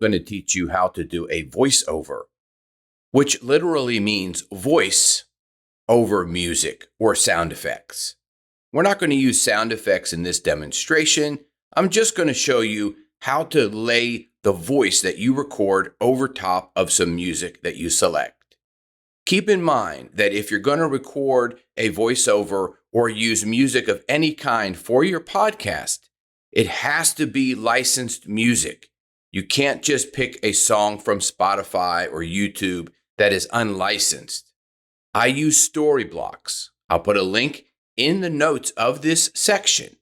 going to teach you how to do a voiceover, which literally means voice over music or sound effects. We're not going to use sound effects in this demonstration. I'm just going to show you how to lay the voice that you record over top of some music that you select. Keep in mind that if you're going to record a voiceover or use music of any kind for your podcast, it has to be licensed music. You can't just pick a song from Spotify or YouTube that is unlicensed. I use Storyblocks. I'll put a link in the notes of this section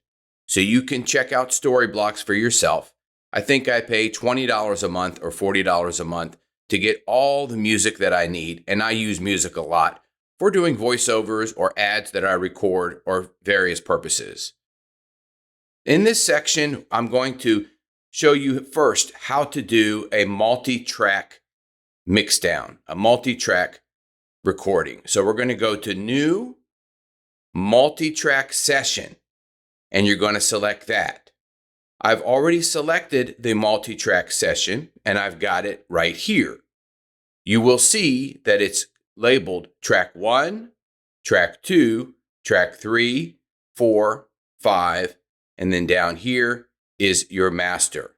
so you can check out Storyblocks for yourself. I think I pay $20 a month or $40 a month to get all the music that I need, and I use music a lot for doing voiceovers or ads that I record or various purposes. In this section, I'm going to show you first how to do a multi-track mixdown, a multi-track recording. So we're going to go to New Multi-Track Session, and you're going to select that. I've already selected the multi-track session, and I've got it right here. You will see that it's labeled track 1, track 2, track 3, 4, 5, and then down here is your master.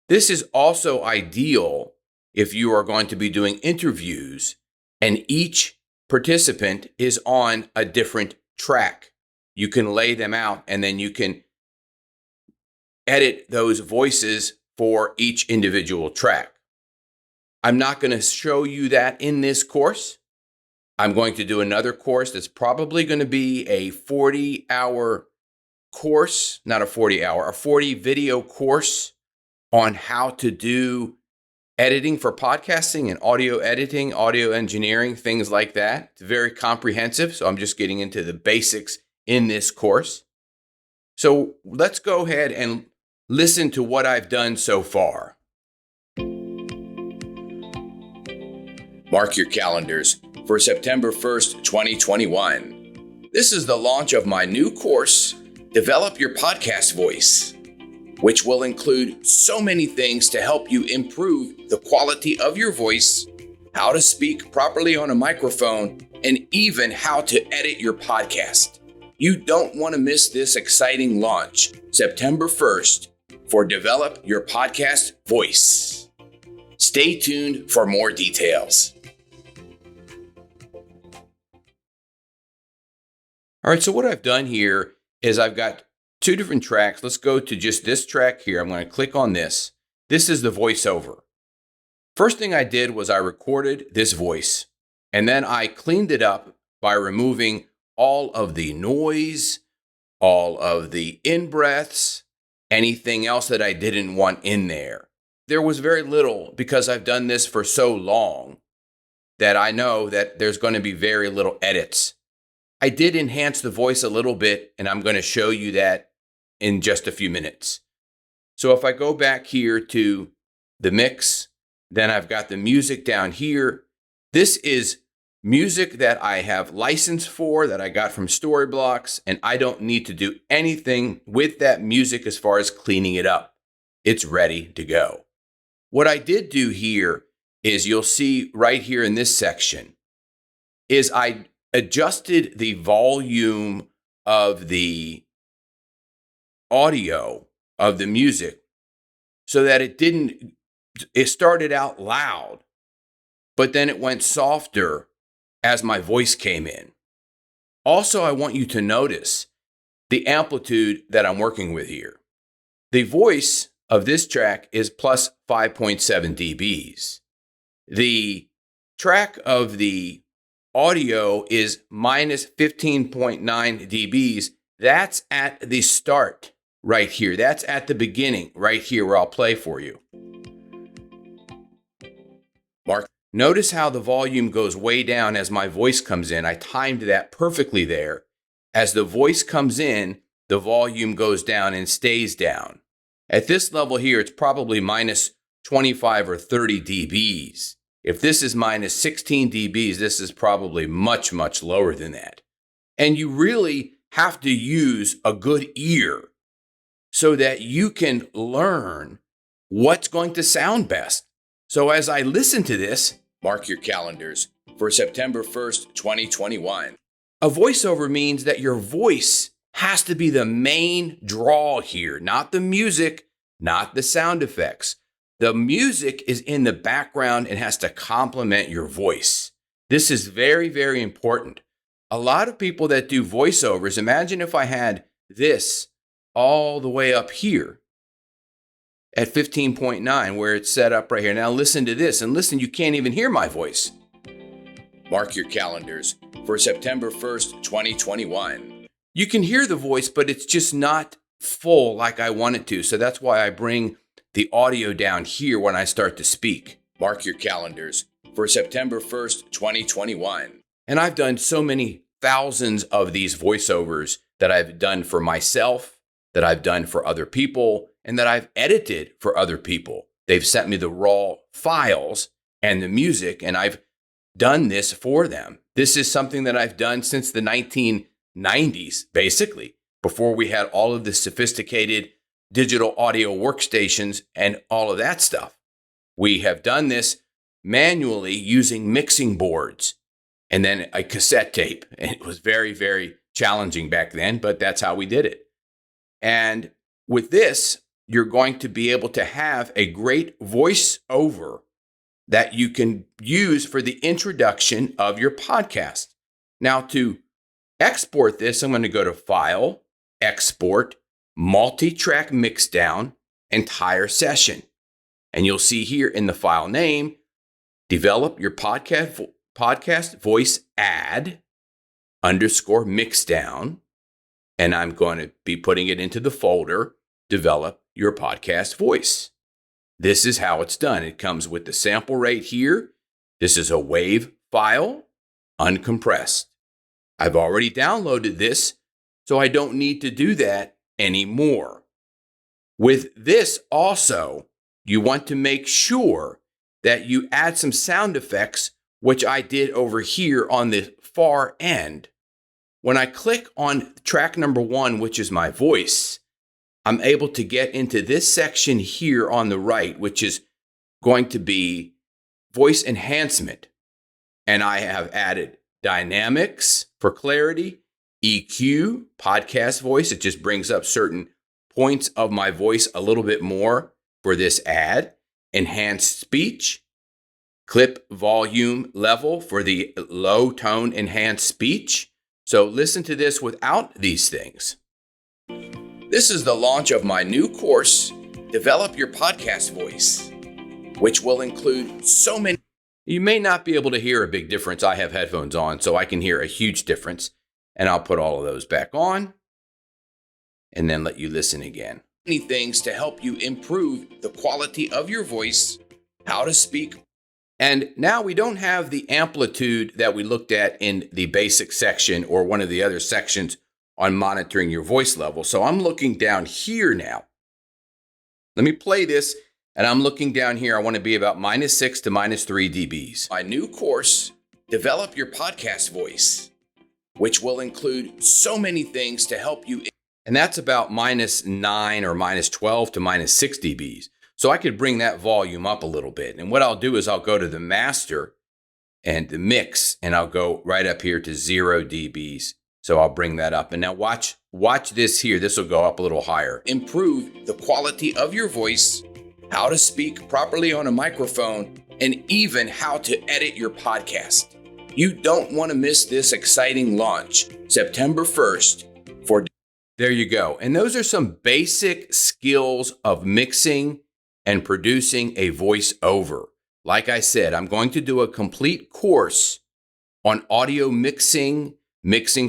This is also ideal if you are going to be doing interviews and each participant is on a different track. You can lay them out and then you can edit those voices for each individual track. I'm not going to show you that in this course. I'm going to do another course that's probably going to be a 40-hour course, not a 40-hour, a 40 video course on how to do editing for podcasting and audio editing, audio engineering, things like that. It's very comprehensive, so I'm just getting into the basics in this course. So let's go ahead and listen to what I've done so far. Mark your calendars for September 1st, 2021. This is the launch of my new course, Develop Your Podcast Voice, which will include so many things to help you improve the quality of your voice, how to speak properly on a microphone, and even how to edit your podcast. You don't want to miss this exciting launch, September 1st, for Develop Your Podcast Voice. Stay tuned for more details. All right, so what I've done here is I've got two different tracks. Let's go to just this track here. I'm going to click on this. This is the voiceover. First thing I did was I recorded this voice, and then I cleaned it up by removing all of the noise, all of the in-breaths, anything else that I didn't want in there. There was very little because I've done this for so long that I know that there's going to be very little edits. I did enhance the voice a little bit, and I'm going to show you that in just a few minutes. So if I go back here to the mix, then I've got the music down here. This is music that I have licensed for, that I got from Storyblocks, and I don't need to do anything with that music as far as cleaning it up. It's ready to go. What I did do here is you'll see right here in this section is I adjusted the volume of the audio of the music so that it started out loud, but then it went softer as my voice came in. Also, I want you to notice the amplitude that I'm working with here. The voice of this track is plus 5.7 dBs. The track of the audio is minus 15.9 dBs. That's at the start right here. That's at the beginning right here where I'll play for you. Mark, notice how the volume goes way down as my voice comes in. I timed that perfectly there. As the voice comes in, the volume goes down and stays down. At this level here, it's probably minus 25 or 30 dBs. If this is minus 16 dBs, this is probably much, much lower than that. And you really have to use a good ear so that you can learn what's going to sound best. So as I listen to this, mark your calendars for September 1st, 2021. A voiceover means that your voice has to be the main draw here, not the music, not the sound effects. The music is in the background and has to complement your voice. This is very, very important. A lot of people that do voiceovers, imagine if I had this all the way up here at 15.9 where it's set up right here. Now listen to this, and listen, you can't even hear my voice. Mark your calendars for September 1st, 2021. You can hear the voice, but it's just not full like I want it to. So that's why I bring the audio down here when I start to speak. Mark your calendars for September 1st, 2021. And I've done so many thousands of these voiceovers that I've done for myself, that I've done for other people, and that I've edited for other people. They've sent me the raw files and the music, and I've done this for them. This is something that I've done since the 1990s, basically, before we had all of the sophisticated digital audio workstations and all of that stuff. We have done this manually using mixing boards and then a cassette tape. And it was very, very challenging back then, but that's how we did it. And with this, you're going to be able to have a great voiceover that you can use for the introduction of your podcast. Now, to export this, I'm going to go to File, Export, Multi-Track Mixdown, Entire Session. And you'll see here in the file name, develop your podcast voice add _ mixdown. And I'm going to be putting it into the folder, develop your podcast voice. This is how it's done. It comes with the sample rate here. This is a WAV file, uncompressed. I've already downloaded this, so I don't need to do that anymore. With this also, you want to make sure that you add some sound effects, which I did over here on the far end. When I click on track number 1, which is my voice, I'm able to get into this section here on the right, which is going to be voice enhancement. And I have added dynamics for clarity, EQ, podcast voice. It just brings up certain points of my voice a little bit more for this ad. Enhanced speech, clip volume level for the low tone enhanced speech. So listen to this without these things. This is the launch of my new course, Develop Your Podcast Voice, which will include so many. You may not be able to hear a big difference. I have headphones on, so I can hear a huge difference. And I'll put all of those back on and then let you listen again. Many things to help you improve the quality of your voice, how to speak. And now we don't have the amplitude that we looked at in the basic section or one of the other sections on monitoring your voice level. So I'm looking down here now. Let me play this, and I'm looking down here. I want to be about -6 to -3 dBs. My new course, Develop Your Podcast Voice, which will include so many things to help you. And that's about -9 or -12 to -6 dBs. So I could bring that volume up a little bit. And what I'll do is I'll go to the master and the mix, and I'll go right up here to 0 dBs. So I'll bring that up. And now watch this here. This will go up a little higher. Improve the quality of your voice, how to speak properly on a microphone, and even how to edit your podcast. You don't want to miss this exciting launch, September 1st. There you go. And those are some basic skills of mixing and producing a voiceover. Like I said, I'm going to do a complete course on audio mixing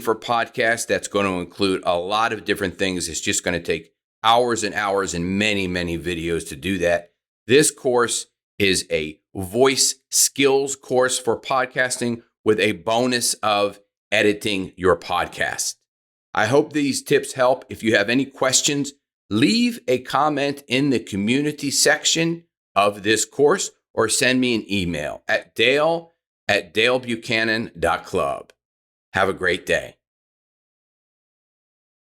for podcasts. That's going to include a lot of different things. It's just going to take hours and hours and many, many videos to do that. This course is a voice skills course for podcasting with a bonus of editing your podcast. I hope these tips help. If you have any questions, leave a comment in the community section of this course or send me an email at dale@dalebuchanan.club. Have a great day.